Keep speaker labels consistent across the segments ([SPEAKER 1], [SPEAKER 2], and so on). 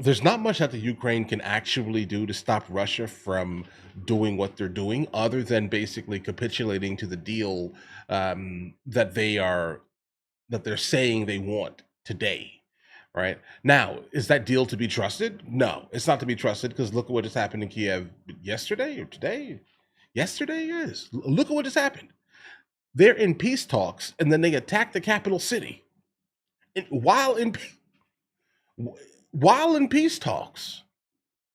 [SPEAKER 1] there's not much that the Ukraine can actually do to stop Russia from doing what they're doing, other than basically capitulating to the deal that they're saying they want today. Right now, is that deal to be trusted? No, it's not to be trusted, because look at what just happened in Kiev yesterday or today. Yesterday, yes. Look at what just happened. They're in peace talks, and then they attack the capital city, and while in peace talks.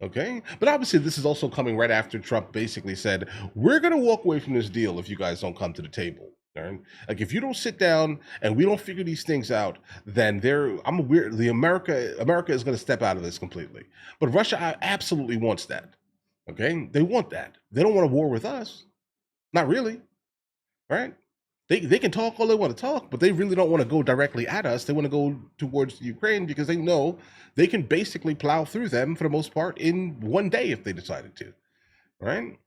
[SPEAKER 1] Okay, but obviously this is also coming right after Trump basically said, "We're going to walk away from this deal if you guys don't come to the table." All right, like if you don't sit down and we don't figure these things out, then America is going to step out of this completely. But Russia absolutely wants that. Okay, they want that. They don't want a war with us. Not really, right? They can talk all they want to talk, but they really don't want to go directly at us. They want to go towards Ukraine because they know they can basically plow through them for the most part in one day if they decided to, right?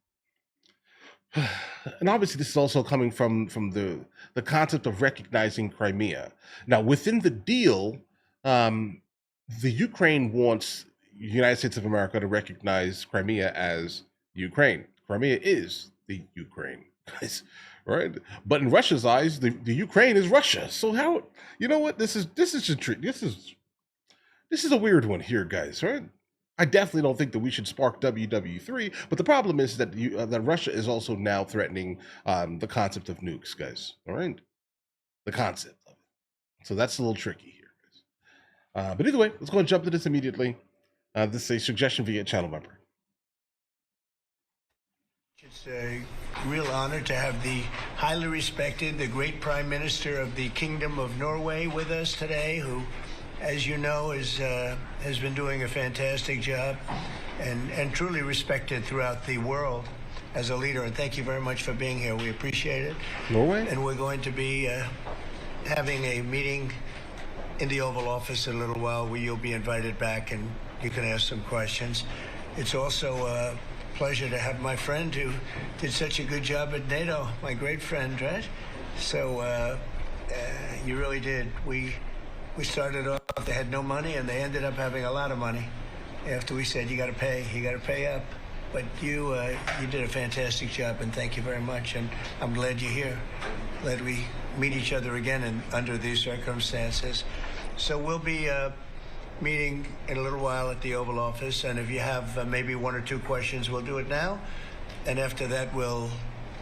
[SPEAKER 1] And obviously, this is also coming from the concept of recognizing Crimea. Now, within the deal, the Ukraine wants the United States of America to recognize Crimea as Ukraine. Crimea is the Ukraine, guys, right? But in Russia's eyes, the Ukraine is Russia. So how, you know what? This is a weird one here, guys, right? I definitely don't think that we should spark WW3, but the problem is that that Russia is also now threatening the concept of nukes, guys. All right, the concept of it. So that's a little tricky here, guys. But either way, let's go and jump to this immediately. This is a suggestion via channel member.
[SPEAKER 2] It's a real honor to have the highly respected, the great Prime Minister of the Kingdom of Norway with us today, who, as you know, has been doing a fantastic job and truly respected throughout the world as a leader. And thank you very much for being here. We appreciate it.
[SPEAKER 1] Norway?
[SPEAKER 2] And we're going to be having a meeting in the Oval Office in a little while where you'll be invited back and you can ask some questions. It's also a pleasure to have my friend who did such a good job at NATO, my great friend, right? So you really did. We started off, they had no money, and they ended up having a lot of money after we said, you got to pay up. But you did a fantastic job, and thank you very much. And I'm glad you're here. Glad we meet each other again under these circumstances. So we'll be meeting in a little while at the Oval Office, and if you have maybe one or two questions, we'll do it now. And after that, we'll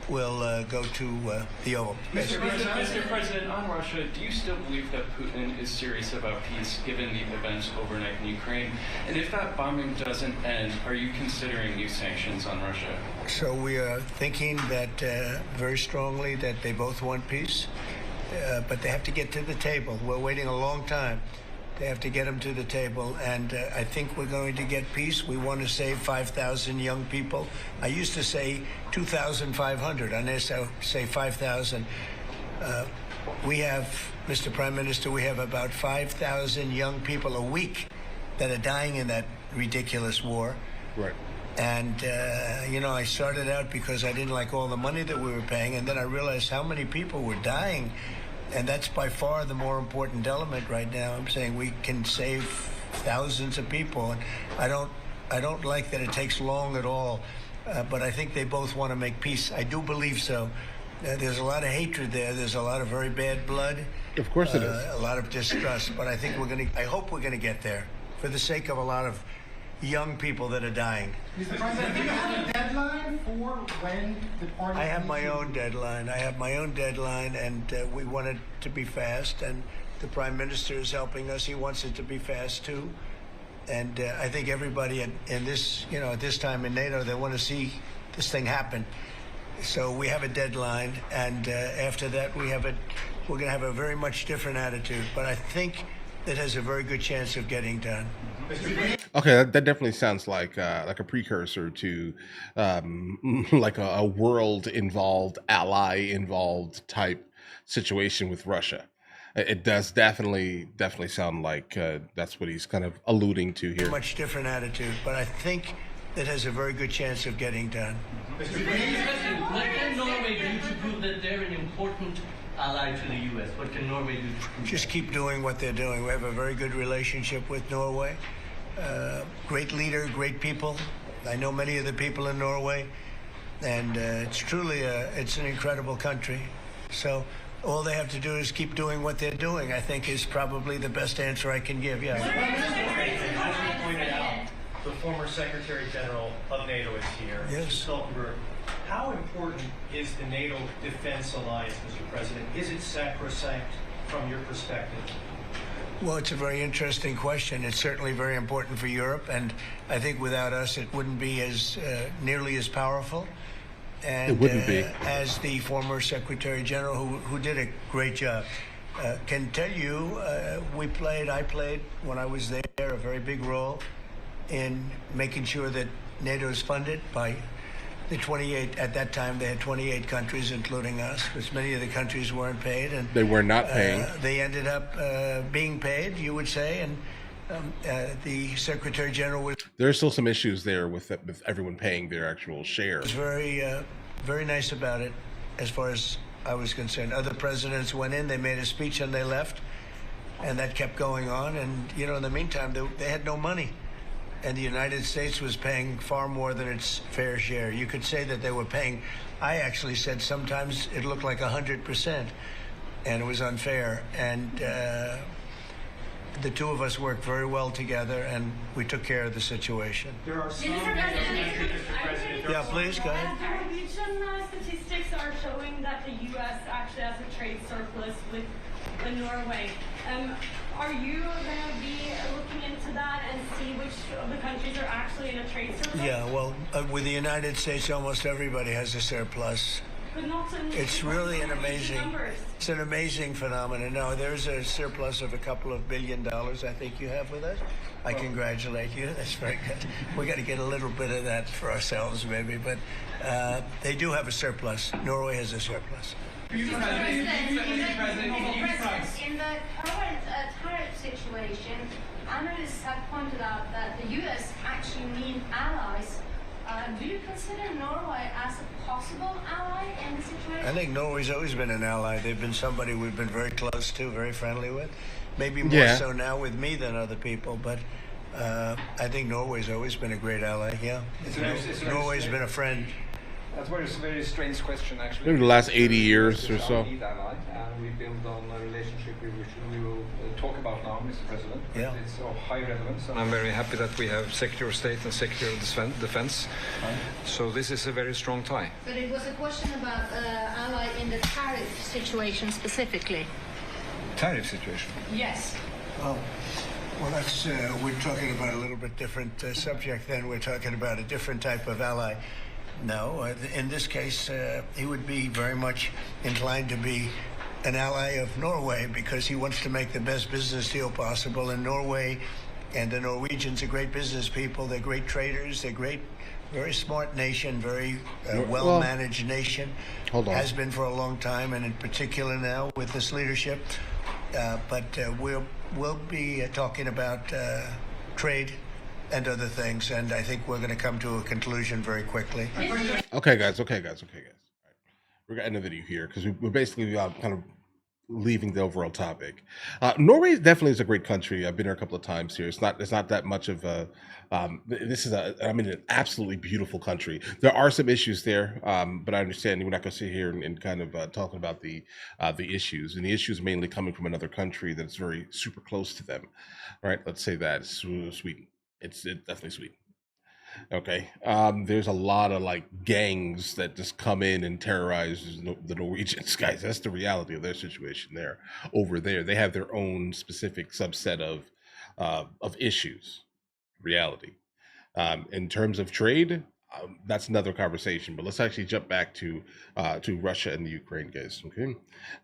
[SPEAKER 2] go to the Oval.
[SPEAKER 3] Mr. President, on Russia, do you still believe that Putin is serious about peace given the events overnight in Ukraine? And if that bombing doesn't end, are you considering new sanctions on Russia?
[SPEAKER 2] So we are thinking that very strongly that they both want peace, but they have to get to the table. We're waiting a long time. They have to get them to the table, and I think we're going to get peace. We want to save 5,000 young people. I used to say 2,500. I now say 5,000. We have, Mr. Prime Minister, we have about 5,000 young people a week that are dying in that ridiculous war.
[SPEAKER 1] Right.
[SPEAKER 2] And, I started out because I didn't like all the money that we were paying, and then I realized how many people were dying. And that's by far the more important element right now. I'm saying we can save thousands of people. And I don't like that it takes long at all. But I think they both want to make peace. I do believe so. There's a lot of hatred there. There's a lot of very bad blood.
[SPEAKER 1] Of course it is.
[SPEAKER 2] A lot of distrust. But I hope we're going to get there for the sake of a lot of young people that are dying.
[SPEAKER 4] Mr. President, do you have a deadline for when the party...
[SPEAKER 2] I have my own deadline. And we want it to be fast, and the Prime Minister is helping us. He wants it to be fast, too. And I think everybody in this, at this time in NATO, they want to see this thing happen. So we have a deadline, and after that, we're going to have a very much different attitude. But I think it has a very good chance of getting done.
[SPEAKER 1] Okay, that definitely sounds like a precursor to like a world-involved, ally-involved type situation with Russia. It does definitely sound like that's what he's kind of alluding to here.
[SPEAKER 2] Much different attitude, but I think it has a very good chance of getting done.
[SPEAKER 5] Mr. President, what can Norway do to prove that they're an important ally to the U.S.? What can Norway do to prove
[SPEAKER 2] Just keep doing what they're doing. We have a very good relationship with Norway. great leader, great people. I know many of the people in Norway, and it's truly it's an incredible country. So all they have to do is keep doing what they're doing, I think, is probably the best answer I can give. Yeah.
[SPEAKER 6] As you pointed out, the former Secretary General of NATO is here.
[SPEAKER 2] Yes.
[SPEAKER 6] Mr. Stoltenberg, how important is the NATO defense alliance, Mr. President? Is it sacrosanct from your perspective?
[SPEAKER 2] Well, it's a very interesting question. It's certainly very important for Europe, and I think without us, it wouldn't be as nearly as powerful. And
[SPEAKER 1] It wouldn't be.
[SPEAKER 2] As the former Secretary General, who did a great job, can tell you, I played when I was there a very big role in making sure that NATO is funded by the 28. At that time, they had 28 countries, including us, because many of the countries weren't paid, and
[SPEAKER 1] They were not paying.
[SPEAKER 2] they ended up being paid, you would say, and the Secretary General was
[SPEAKER 1] There are still some issues there with everyone paying their actual share.
[SPEAKER 2] very nice about it, as far as I was concerned. Other presidents went in, they made a speech, and they left, and that kept going on. And in the meantime, they had no money, and the United States was paying far more than its fair share. You could say that they were paying. I actually said sometimes it looked like 100%, and it was unfair. And the two of us worked very well together, and we took care of the situation.
[SPEAKER 6] There are some...
[SPEAKER 7] Mr. President,
[SPEAKER 2] Yeah, please, go ahead.
[SPEAKER 7] Norwegian statistics are showing that the U.S. actually has a trade surplus with Norway. Are you going to be looking into that and see which of the countries are actually in a trade surplus?
[SPEAKER 2] Yeah, well, with the United States, almost everybody has a surplus.
[SPEAKER 7] But not in
[SPEAKER 2] It's really an amazing,
[SPEAKER 7] numbers.
[SPEAKER 2] it's an amazing phenomenon. No, there's a surplus of a couple of $1 billion, I think you have with us. I congratulate you. That's very good. We got to get a little bit of that for ourselves, maybe, but they do have a surplus. Norway has a surplus.
[SPEAKER 8] Mr. President, in the current tariff situation, analysts have pointed out that the U.S. actually need allies. Do you consider Norway as a possible ally in the situation?
[SPEAKER 2] I think Norway's always been an ally. They've been somebody we've been very close to, very friendly with. Maybe more
[SPEAKER 1] Yeah.
[SPEAKER 2] so now with me than other people, but I think Norway's always been a great ally, yeah. Norway's been a friend.
[SPEAKER 9] That's a very strange question, actually.
[SPEAKER 1] Maybe the last 80 years or so.
[SPEAKER 9] We build on a relationship which we will talk about now, Mr. President.
[SPEAKER 2] Yeah.
[SPEAKER 9] It's of high relevance, and I'm very happy that we have Secretary of State and Secretary of Defense. So this is a very strong tie.
[SPEAKER 8] But it was a question about ally in the tariff situation specifically.
[SPEAKER 9] Tariff situation.
[SPEAKER 8] Yes.
[SPEAKER 2] Oh, well, that's we're talking about a little bit different subject. Then we're talking about a different type of ally. No, in this case, he would be very much inclined to be an ally of Norway because he wants to make the best business deal possible. And Norway and the Norwegians are great business people. They're great traders. They're great, very smart nation, very well-managed nation.
[SPEAKER 1] Hold on.
[SPEAKER 2] Has been for a long time, and in particular now with this leadership. But we'll be talking about trade and other things, and I think we're going to come to a conclusion very quickly.
[SPEAKER 1] Okay, guys. All right. We're gonna end the video here because we're basically kind of leaving the overall topic. Norway definitely is a great country. I've been there a couple of times here. It's not that much of a. This is an absolutely beautiful country. There are some issues there, but I understand we're not going to sit here and kind of talking about the issues. And the issues mainly coming from another country that's very super close to them, right? Let's say that it's Sweden. It's definitely Sweden. Okay. There's a lot of like gangs that just come in and terrorize the Norwegians, guys. That's the reality of their situation there. Over there, they have their own specific subset of issues. Reality. In terms of trade, that's another conversation. But let's actually jump back to Russia and the Ukraine, guys. Okay.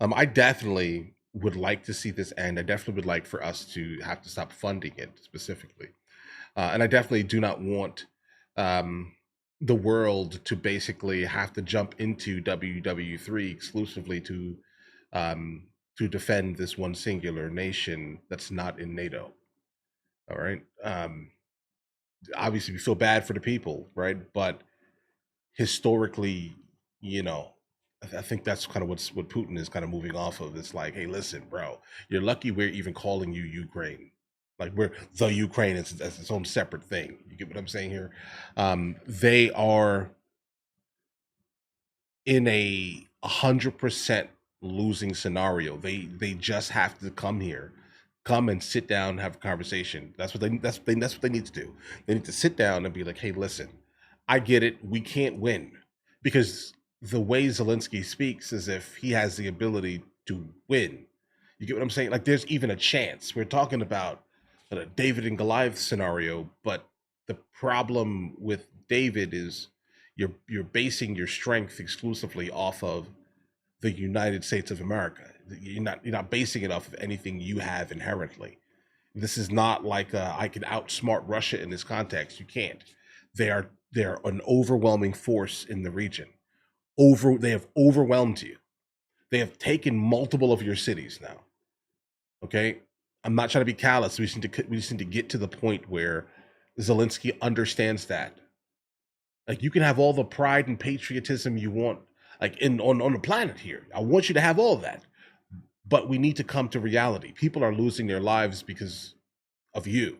[SPEAKER 1] I definitely would like to see this end. I definitely would like for us to have to stop funding it specifically. And I definitely do not want the world to basically have to jump into WW3 exclusively to defend this one singular nation that's not in NATO. All right. Obviously, we feel bad for the people, right? But historically, I think that's kind of what Putin is kind of moving off of. It's like, hey, listen, bro, you're lucky we're even calling you Ukraine. Like we're the Ukraine as its own separate thing. You get what I'm saying here? They are in a 100% losing scenario. They just have to come here, come and sit down, and have a conversation. That's what they need to do. They need to sit down and be like, hey, listen, I get it. We can't win because the way Zelensky speaks is if he has the ability to win. You get what I'm saying? Like there's even a chance. We're talking about a David and Goliath scenario, but the problem with David is you're basing your strength exclusively off of the United States of America. You're not basing it off of anything you have inherently. This is not like I can outsmart Russia in this context. You can't. They're an overwhelming force in the region. They have overwhelmed you. They have taken multiple of your cities now. Okay, I'm not trying to be callous. We just need to get to the point where Zelensky understands that. Like you can have all the pride and patriotism you want, like on the planet here. I want you to have all of that, but we need to come to reality. People are losing their lives because of you,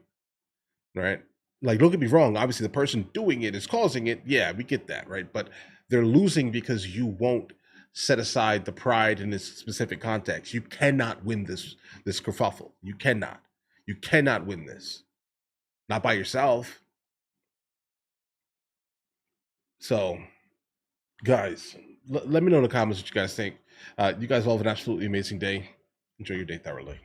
[SPEAKER 1] right? Like, don't get me wrong. Obviously, the person doing it is causing it. Yeah, we get that, right? But they're losing because you won't set aside the pride in this specific context. You cannot win this kerfuffle. You cannot. You cannot win this. Not by yourself. So, guys, let me know in the comments what you guys think. You guys all have an absolutely amazing day. Enjoy your day thoroughly.